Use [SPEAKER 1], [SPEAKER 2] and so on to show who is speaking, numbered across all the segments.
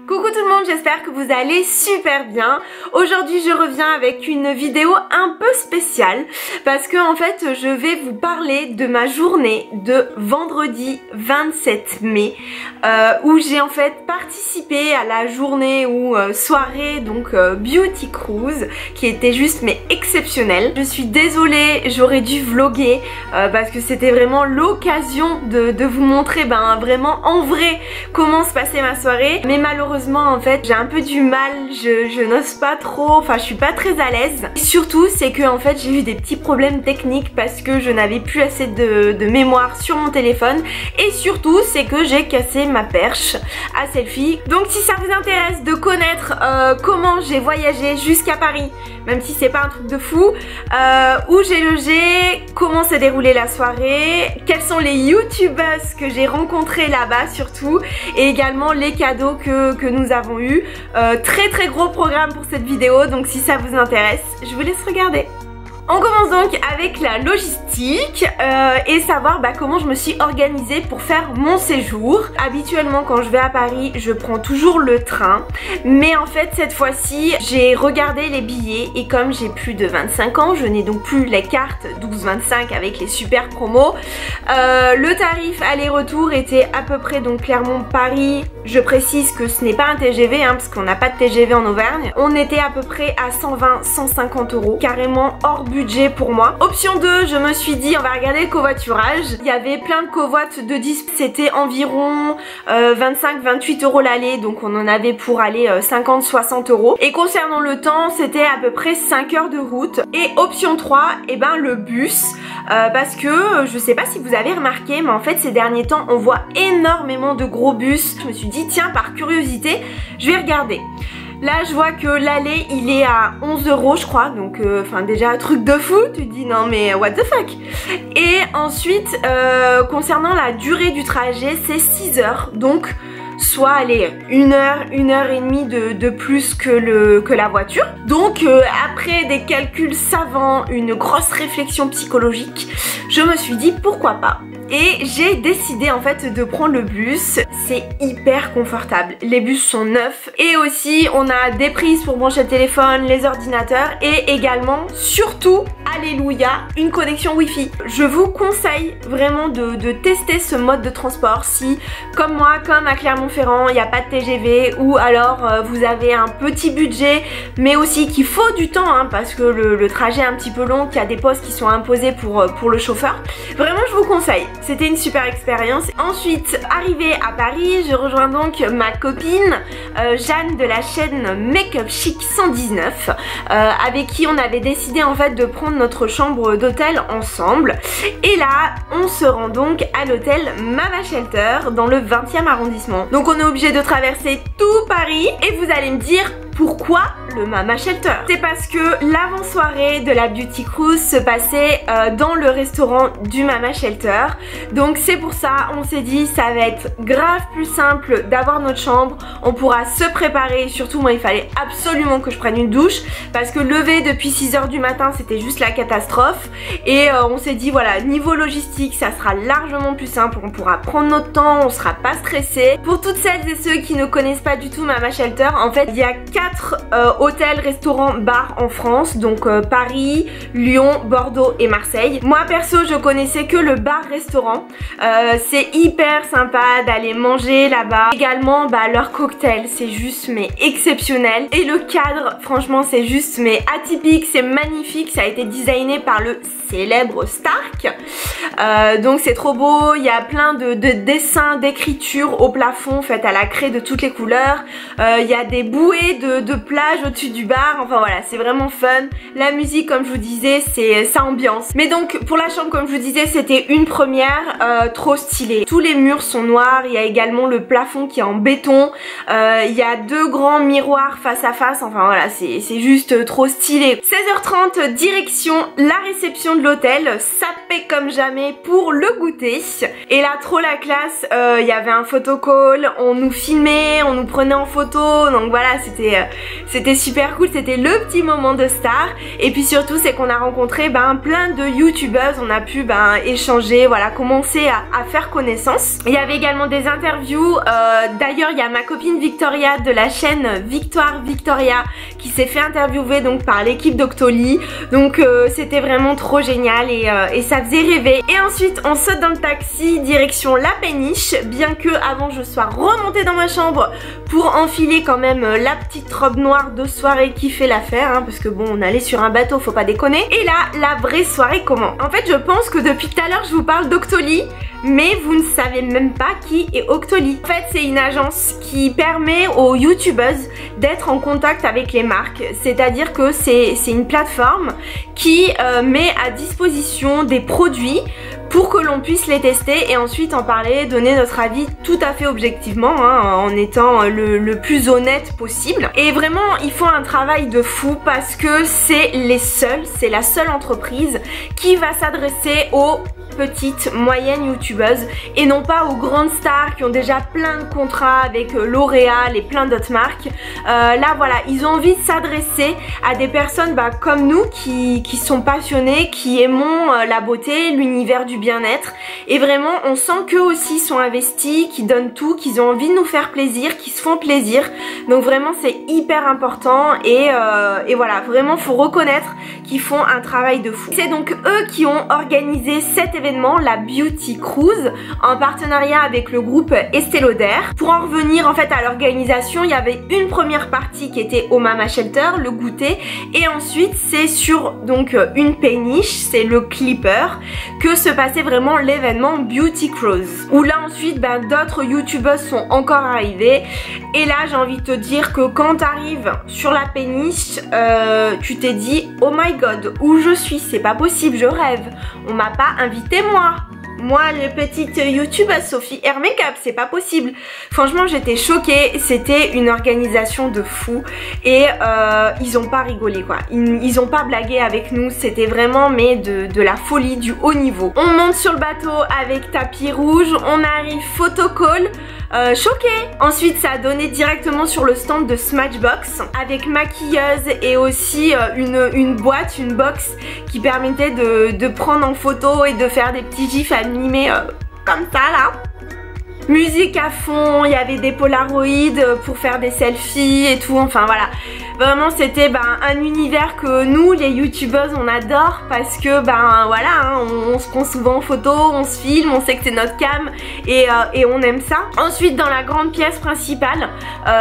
[SPEAKER 1] Coucou tout le monde, j'espère que vous allez super bien. Aujourd'hui je reviens avec une vidéo un peu spéciale parce que en fait je vais vous parler de ma journée de vendredi 27 mai où j'ai en fait participé à la journée ou soirée donc Beauty Cruise qui était juste mais exceptionnelle. Je suis désolée, j'aurais dû vlogger parce que c'était vraiment l'occasion de vous montrer vraiment en vrai comment se passait ma soirée, mais malheureusement en fait j'ai un peu du mal, je n'ose pas trop, enfin je suis pas très à l'aise. Et surtout c'est que en fait j'ai eu des petits problèmes techniques parce que je n'avais plus assez de mémoire sur mon téléphone et surtout c'est que j'ai cassé ma perche à selfie. Donc si ça vous intéresse de connaître comment j'ai voyagé jusqu'à Paris, même si c'est pas un truc de fou, où j'ai logé, comment s'est déroulée la soirée, quels sont les youtubeurs que j'ai rencontrés là-bas surtout, et également les cadeaux que nous avons eu. Très gros programme pour cette vidéo, donc si ça vous intéresse, je vous laisse regarder. On commence donc avec la logistique et savoir comment je me suis organisée pour faire mon séjour. Habituellement quand je vais à Paris je prends toujours le train, mais en fait cette fois-ci j'ai regardé les billets et comme j'ai plus de 25 ans, je n'ai donc plus les cartes 12-25 avec les super promos. Le tarif aller-retour était à peu près donc Clermont-Paris. Je précise que ce n'est pas un TGV parce qu'on n'a pas de TGV en Auvergne. On était à peu près à 120-150 €, carrément hors budget pour moi. Option 2, je me suis dit on va regarder le covoiturage. Il y avait plein de covoites de 10, c'était environ 25-28 € l'aller, donc on en avait pour aller 50-60 €. Et concernant le temps, c'était à peu près 5 heures de route. Et option 3, le bus, parce que je sais pas si vous avez remarqué, mais en fait ces derniers temps on voit énormément de gros bus. Je me suis dit tiens, par curiosité je vais regarder. Là je vois que l'aller il est à 11 € je crois, donc déjà un truc de fou, tu te dis non mais what the fuck. Et ensuite concernant la durée du trajet c'est 6 heures, donc soit allez 1 heure, 1 heure et demie de plus que la voiture. Donc après des calculs savants, une grosse réflexion psychologique, je me suis dit pourquoi pas. Et j'ai décidé en fait de prendre le bus. C'est hyper confortable, les bus sont neufs et aussi on a des prises pour brancher le téléphone, les ordinateurs et également surtout, alléluia, une connexion wifi. Je vous conseille vraiment de tester ce mode de transport si comme moi, comme à Clermont-Ferrand il n'y a pas de TGV ou alors vous avez un petit budget mais aussi qu'il faut du temps parce que le trajet est un petit peu long, qu'il y a des postes qui sont imposés pour le chauffeur. Vraiment je vous conseille. C'était une super expérience. Ensuite, arrivée à Paris, je rejoins donc ma copine Jeanne de la chaîne Make Up Chic 119 avec qui on avait décidé en fait de prendre notre chambre d'hôtel ensemble. Et là, on se rend donc à l'hôtel Mama Shelter dans le 20e arrondissement. Donc on est obligé de traverser tout Paris et vous allez me dire pourquoi le Mama Shelter? C'est parce que l'avant-soirée de la Beauty Cruise se passait dans le restaurant du Mama Shelter. Donc c'est pour ça, on s'est dit ça va être grave plus simple d'avoir notre chambre. On pourra se préparer, surtout moi il fallait absolument que je prenne une douche parce que lever depuis 6 h du matin c'était juste la catastrophe. Et on s'est dit voilà, niveau logistique ça sera largement plus simple, on pourra prendre notre temps, on sera pas stressé. Pour toutes celles et ceux qui ne connaissent pas du tout Mama Shelter, en fait il y a 4 hôtels, restaurants, bars en France, donc Paris, Lyon, Bordeaux et Marseille. Moi perso je connaissais que le bar-restaurant, c'est hyper sympa d'aller manger là-bas. Également leur cocktail c'est juste mais exceptionnel et le cadre franchement c'est juste mais atypique, c'est magnifique, ça a été designé par le célèbre Stark, donc c'est trop beau, il y a plein de dessins, d'écriture au plafond faites à la craie de toutes les couleurs, il y a des bouées de plage au-dessus du bar, enfin voilà c'est vraiment fun. La musique comme je vous disais c'est ça ambiance. Mais donc pour la chambre comme je vous disais c'était une première, trop stylée. Tous les murs sont noirs, il y a également le plafond qui est en béton, il y a 2 grands miroirs face à face, enfin voilà c'est juste trop stylé. 16 h 30 direction la réception de l'hôtel, sapé comme jamais pour le goûter. Et là trop la classe, il y avait un photo call, on nous filmait, on nous prenait en photo, donc voilà c'était c'était super cool, c'était le petit moment de star. Et puis surtout c'est qu'on a rencontré plein de youtubeuses, on a pu échanger, voilà, commencer à faire connaissance. Il y avait également des interviews, d'ailleurs il y a ma copine Victoria de la chaîne Victoire Victoria qui s'est fait interviewer donc par l'équipe d'Octoly, donc c'était vraiment trop génial et ça faisait rêver. Et ensuite on saute dans le taxi direction la péniche, bien que avant je sois remontée dans ma chambre pour enfiler quand même la petite robe noire de soirée qui fait l'affaire, hein, parce que bon, on allait sur un bateau, faut pas déconner. Et là, la vraie soirée commence. En fait, je pense que depuis tout à l'heure je vous parle d'Octoly, mais vous ne savez même pas qui est Octoly. En fait, c'est une agence qui permet aux youtubeuses d'être en contact avec les marques, c'est-à-dire que c'est une plateforme qui met à disposition des produits pour que l'on puisse les tester et ensuite en parler, donner notre avis tout à fait objectivement, hein, en étant le plus honnête possible. Et vraiment ils font un travail de fou parce que c'est la seule entreprise qui va s'adresser aux petites, moyennes youtubeuses et non pas aux grandes stars qui ont déjà plein de contrats avec L'Oréal et plein d'autres marques. Là voilà, ils ont envie de s'adresser à des personnes comme nous qui sont passionnés, qui aimons la beauté, l'univers du bien-être, et vraiment on sent qu'eux aussi sont investis, qu'ils donnent tout, qu'ils ont envie de nous faire plaisir, qu'ils se font plaisir. Donc vraiment c'est hyper important et voilà, vraiment faut reconnaître qu'ils font un travail de fou. C'est donc eux qui ont organisé cet événement, la Beauty Cruise, en partenariat avec le groupe Estée Lauder. Pour en revenir en fait à l'organisation, il y avait une première partie qui était au Mama Shelter, le goûter, et ensuite c'est sur donc une péniche, c'est le Clipper, que se passait vraiment l'événement Beauty Cruise, où là ensuite d'autres youtubeuses sont encore arrivées. Et là j'ai envie de te dire que quand t'arrives sur la péniche, tu t'es dit oh my god, où je suis, c'est pas possible, je rêve, on m'a pas invité moi, la petite youtubeuse Sophie Hair Makeup, c'est pas possible. Franchement j'étais choquée, c'était une organisation de fou et ils ont pas rigolé quoi, ils ont pas blagué avec nous, c'était vraiment mais de la folie, du haut niveau. On monte sur le bateau avec tapis rouge, on arrive photo call, choquée. Ensuite ça a donné directement sur le stand de Smashbox avec maquilleuse et aussi une boîte, une box qui permettait de prendre en photo et de faire des petits gifs animés comme ça là. Musique à fond, il y avait des polaroids pour faire des selfies et tout, enfin voilà. Vraiment c'était un univers que nous les youtubeuses on adore parce que voilà, hein, on se prend souvent en photo, on se filme, on sait que c'est notre cam et on aime ça. Ensuite dans la grande pièce principale,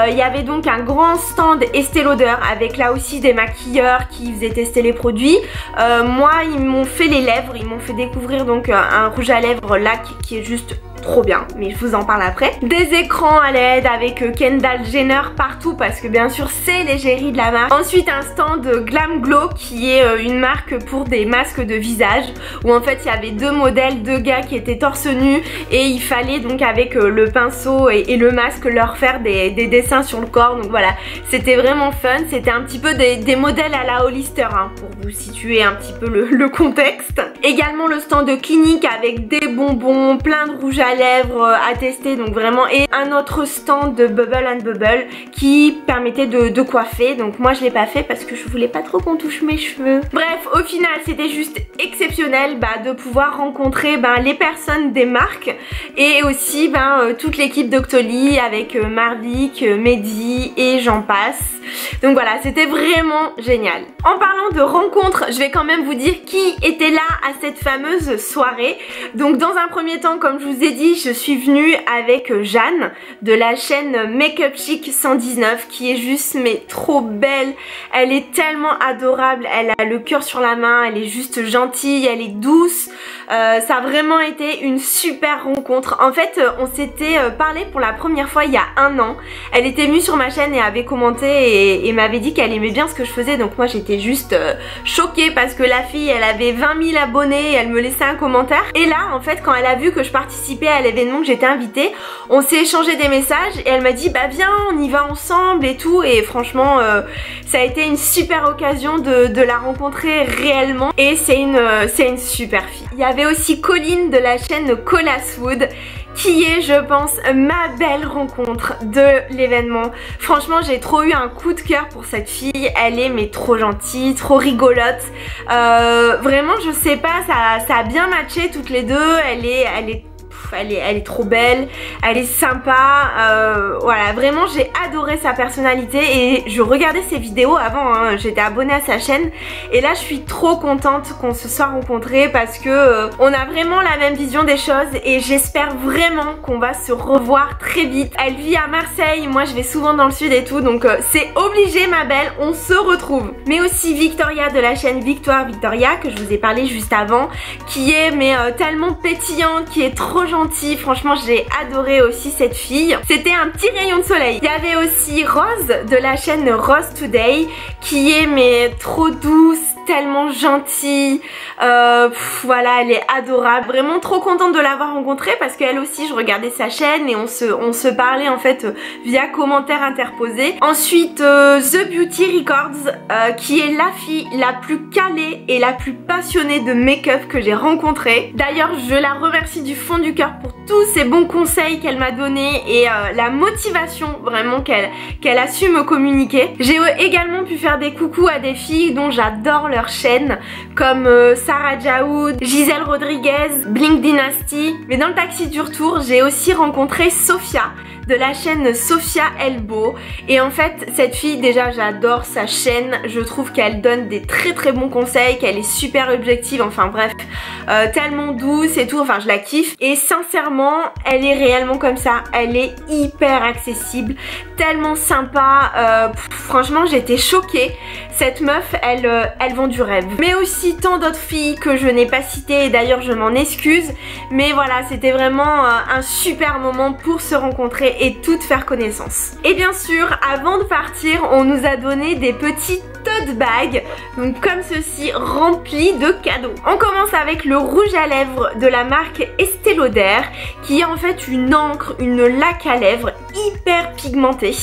[SPEAKER 1] il y avait donc un grand stand Estée Lauder avec là aussi des maquilleurs qui faisaient tester les produits. Moi ils m'ont fait les lèvres, ils m'ont fait découvrir donc un rouge à lèvres LAC qui est juste trop bien, mais je vous en parle après. Des écrans à LED avec Kendall Jenner partout parce que bien sûr c'est l'égérie de la marque. Ensuite un stand Glam Glow qui est une marque pour des masques de visage où en fait il y avait deux modèles, deux gars qui étaient torse nu et il fallait donc avec le pinceau et le masque leur faire des dessins sur le corps. Donc voilà, c'était vraiment fun, c'était un petit peu des modèles à la Hollister, hein, pour vous situer un petit peu le contexte. Également le stand de Clinique avec des bonbons, plein de rouge à lèvres à tester, donc vraiment, et un autre stand de Bubble and Bubble qui permettait de coiffer. Donc moi je l'ai pas fait parce que je voulais pas trop qu'on touche mes cheveux. Bref, au final c'était juste exceptionnel de pouvoir rencontrer les personnes des marques et aussi toute l'équipe d'Octoly avec Marvick, Mehdi et j'en passe. Donc voilà, c'était vraiment génial. En parlant de rencontres, je vais quand même vous dire qui était là à cette fameuse soirée. Donc dans un premier temps, comme je vous ai dit, je suis venue avec Jeanne de la chaîne Makeup Chic 119 qui est juste mais trop belle. Elle est tellement adorable, elle a le cœur sur la main, elle est juste gentille, elle est douce. Ça a vraiment été une super rencontre. En fait on s'était parlé pour la première fois il y a 1 an. Elle était venue sur ma chaîne et avait commenté et m'avait dit qu'elle aimait bien ce que je faisais. Donc moi j'étais juste choquée parce que la fille elle avait 20 000 abonnés et elle me laissait un commentaire. Et là en fait quand elle a vu que je participais à l'événement, que j'étais invitée, on s'est échangé des messages et elle m'a dit viens on y va ensemble et tout. Et franchement ça a été une super occasion de la rencontrer réellement et c'est une super fille. Il y avait aussi Colline de la chaîne Colaswood qui est, je pense, ma belle rencontre de l'événement. Franchement, j'ai trop eu un coup de cœur pour cette fille. Elle est mais trop gentille, trop rigolote. Vraiment, je sais pas, ça a bien matché toutes les deux. Elle est trop belle, elle est sympa, voilà, vraiment j'ai adoré sa personnalité et je regardais ses vidéos avant, hein, j'étais abonnée à sa chaîne et là je suis trop contente qu'on se soit rencontrés parce que on a vraiment la même vision des choses et j'espère vraiment qu'on va se revoir très vite. Elle vit à Marseille, moi je vais souvent dans le sud et tout, donc c'est obligé ma belle, on se retrouve. Mais aussi Victoria de la chaîne Victoria que je vous ai parlé juste avant, qui est tellement pétillante, qui est trop gentille. Franchement j'ai adoré aussi cette fille, c'était un petit rayon de soleil. Il y avait aussi Rose de la chaîne Rose Today qui est trop douce, tellement gentille, voilà, elle est adorable, vraiment trop contente de l'avoir rencontrée parce qu'elle aussi je regardais sa chaîne et on se parlait en fait via commentaires interposés. Ensuite The Beauty Records qui est la fille la plus calée et la plus passionnée de make-up que j'ai rencontrée. D'ailleurs je la remercie du fond du cœur pour tous ces bons conseils qu'elle m'a donnés et la motivation vraiment qu'elle a su me communiquer. J'ai également pu faire des coucous à des filles dont j'adore leur chaîne comme Sarah Jaoud, Giselle Rodriguez, Blink Dynasty. Mais dans le taxi du retour j'ai aussi rencontré Sophia de la chaîne Sophia Elbow et en fait cette fille déjà j'adore sa chaîne, je trouve qu'elle donne des très bons conseils, qu'elle est super objective, enfin bref, tellement douce et tout, enfin je la kiffe et sincèrement elle est réellement comme ça, elle est hyper accessible, tellement sympa, franchement j'étais choquée. Cette meuf elle vend du rêve. Mais aussi tant d'autres filles que je n'ai pas citées et d'ailleurs je m'en excuse, mais voilà c'était vraiment un super moment pour se rencontrer et toutes faire connaissance. Et bien sûr avant de partir on nous a donné des petits tote bags, donc comme ceci, remplis de cadeaux. On commence avec le rouge à lèvres de la marque Estée Lauder qui est en fait une encre, une laque à lèvres hyper pigmentée,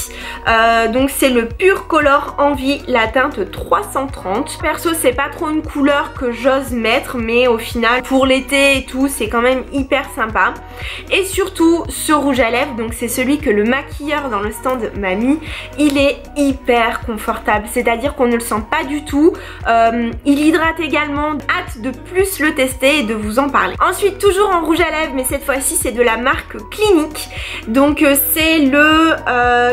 [SPEAKER 1] donc c'est le Pure Color Envie, la teinte 330. Perso c'est pas trop une couleur que j'ose mettre mais au final pour l'été et tout c'est quand même hyper sympa. Et surtout ce rouge à lèvres, donc c'est celui que le maquilleur dans le stand m'a mis, il est hyper confortable, c'est à dire qu'on ne le sent pas du tout, il hydrate également, hâte de plus le tester et de vous en parler. Ensuite toujours en rouge à lèvres mais cette fois-ci c'est de la marque Clinique, donc c'est le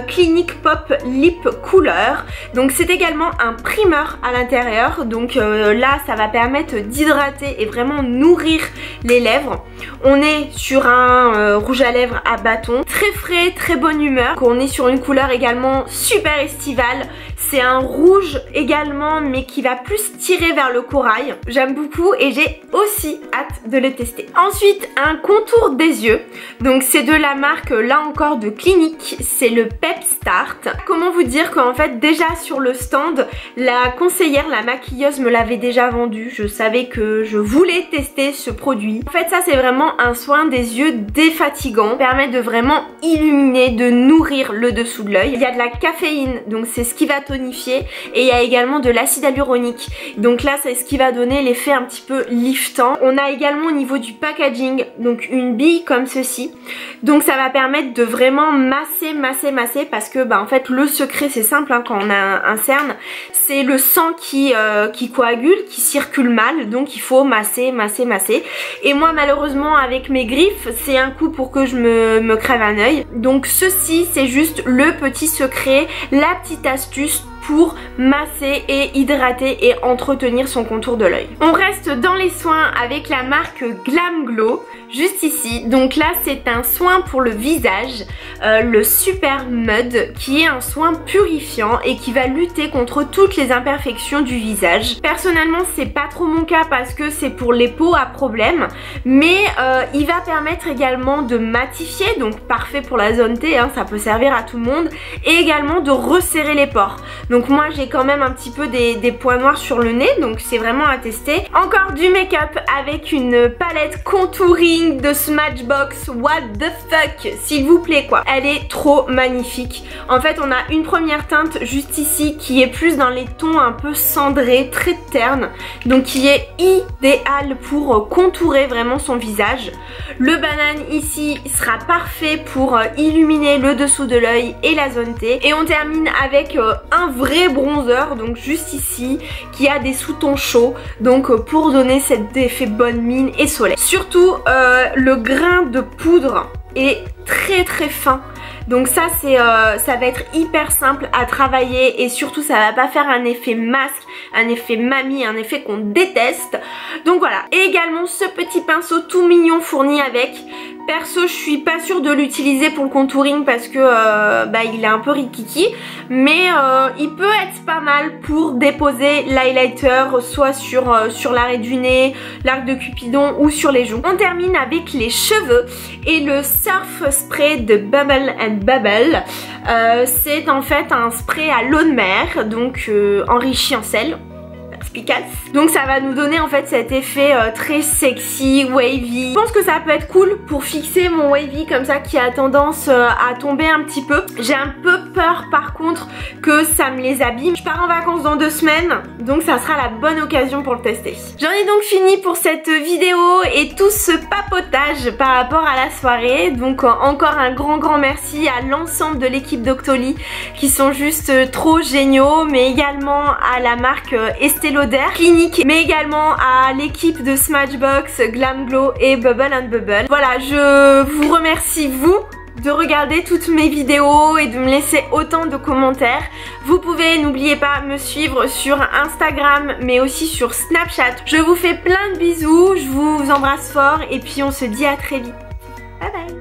[SPEAKER 1] Clinique Pop Lip Cooler, donc c'est également un primer à l'intérieur, donc là ça va permettre d'hydrater et vraiment nourrir les lèvres. On est sur un rouge à lèvres à bâton, très frais, très bonne humeur, on est sur une couleur également super estivale, c'est un rouge également mais qui va plus tirer vers le corail, j'aime beaucoup et j'ai aussi hâte de le tester. Ensuite un contour des yeux, donc c'est de la marque là encore de Clinique, c'est le Pep Start. Comment vous dire qu'en fait déjà sur le stand la conseillère, la maquilleuse me l'avait déjà vendu, je savais que je voulais tester ce produit. En fait ça c'est vraiment un soin des yeux défatigant, permet de vraiment illuminer, de nourrir le dessous de l'œil. Il y a de la caféine, donc c'est ce qui va tonifier, et il y a également de l'acide hyaluronique, donc là c'est ce qui va donner l'effet un petit peu liftant. On a également au niveau du packaging donc une bille comme ceci, donc ça va permettre de vraiment masser parce que en fait le secret c'est simple, hein, quand on a un cerne c'est le sang qui coagule, qui circule mal, donc il faut masser et moi malheureusement avec mes griffes c'est un coup pour que je me crève un œil, donc ceci c'est juste le petit secret, la petite astuce pour masser et hydrater et entretenir son contour de l'œil. On reste dans les soins avec la marque Glam Glow, juste ici. Donc là c'est un soin pour le visage, le Super Mud, qui est un soin purifiant et qui va lutter contre toutes les imperfections du visage. Personnellement c'est pas trop mon cas parce que c'est pour les peaux à problème, mais il va permettre également de matifier, donc parfait pour la zone T, hein, ça peut servir à tout le monde, et également de resserrer les pores. Donc moi j'ai quand même un petit peu des points noirs sur le nez, donc c'est vraiment à tester. Encore du make-up avec une palette contouring de Smashbox. What the fuck, s'il vous plaît quoi. Elle est trop magnifique. En fait on a une première teinte juste ici qui est plus dans les tons un peu cendrés, très ternes, donc qui est idéal pour contourer vraiment son visage. Le banane ici sera parfait pour illuminer le dessous de l'œil et la zone T. Et on termine avec un vrai bronzer, donc juste ici, qui a des sous-tons chauds, donc pour donner cet effet bonne mine et soleil. Surtout le grain de poudre est très très fin. Donc ça ça va être hyper simple à travailler et surtout ça va pas faire un effet masque, un effet mamie, un effet qu'on déteste. Donc voilà. Et également ce petit pinceau tout mignon fourni avec. Perso je suis pas sûre de l'utiliser pour le contouring parce que il est un peu rikiki, mais il peut être pas mal pour déposer l'highlighter soit sur l'arrêt du nez, l'arc de Cupidon ou sur les joues. On termine avec les cheveux et le Surf Spray de Bubble and Bubble. C'est en fait un spray à l'eau de mer, donc enrichi en sel. Donc ça va nous donner en fait cet effet très sexy, wavy. Je pense que ça peut être cool pour fixer mon wavy comme ça qui a tendance à tomber un petit peu. J'ai un peu peur par contre que ça me les abîme. Je pars en vacances dans 2 semaines, donc ça sera la bonne occasion pour le tester. J'en ai donc fini pour cette vidéo et tout ce papotage par rapport à la soirée. Donc encore un grand merci à l'ensemble de l'équipe Doctoly qui sont juste trop géniaux, mais également à la marque Estée Lauder Clinique, mais également à l'équipe de Smashbox, Glam Glow et Bubble and Bubble. Voilà, je vous remercie vous de regarder toutes mes vidéos et de me laisser autant de commentaires. Vous pouvez, n'oubliez pas, me suivre sur Instagram mais aussi sur Snapchat. Je vous fais plein de bisous, je vous embrasse fort et puis on se dit à très vite. Bye bye.